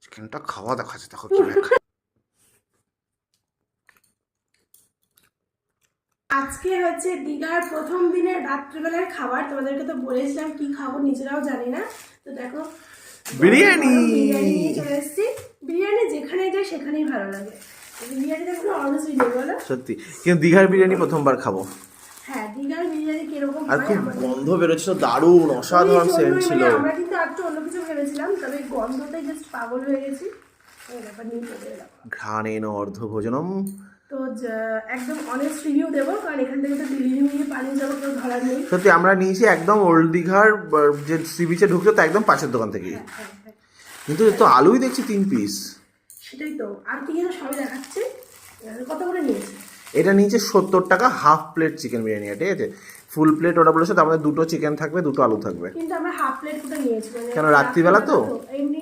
চিকেনটা খাওয়া দেখাচ্ছে, দেখো কিভাবে খায়। আজকে হচ্ছে দীঘার প্রথম দিনের রাত্রিবেলার খাবার। তোমাদেরকে তো বলেছিলাম কি খাবো, নিজেরাও জানি না। তো দেখো বিরিয়ানি। বিরিয়ানি নিয়ে চলে এসেছি। বিরিয়ানি যেখানে যায় সেখানেই ভালো লাগে, বিরিয়ানিটা কোনো অনেস্টলি নেই বলো। সত্যি, কিন্তু দীঘার বিরিয়ানি প্রথমবার খাবো। হ্যাঁ, দীঘার বিরিয়ানি কিরকম আর হয় খুব আমাদের গন্ধ বেরোচ্ছিল, দারুণ অসাধারণ ওই সেন্ট জন্যই ছিল। আমরা কিন্তু একটু অন্য কিছু ভেবেছিলাম, তবে গন্ধটাই জাস্ট পাগল হয়ে গেছি। এই ব্যাপার নিয়ে চলে এলাম। ঘ্রাণেন অর্ধভোজনম। তো একদম অনেস্ট রিভিউ দেবো, কারণ এখান থেকে তো দিল্লি নিয়ে পালিয়ে যাবো, কেউ ধরার নেই। সত্যি আমরা নিয়েছি একদম ওল্ড দীঘার যে সি বিচে ঢুকছে তার একদম পাশের দোকান থেকেই। হ্যাঁ, হ্যাঁ, হ্যাঁ। কিন্তু এ তো আলুই দেখছি 3 পিস। সেটাই তো, আর কি যেন সবাই দেখাচ্ছে। কত করে নিয়েছে? এটা নিচে 70 টাকা হাফ প্লেট চিকেন বিরিয়ানি, ঠিক আছে। ফুল প্লেট ওটা বলেছে, তার মধ্যে 2টো চিকেন থাকবে, 2টো আলু থাকবে। কিন্তু আমরা হাফ প্লেট করে নিয়েছি, মানে কেন, রাত্রিবেলা তো? এমনি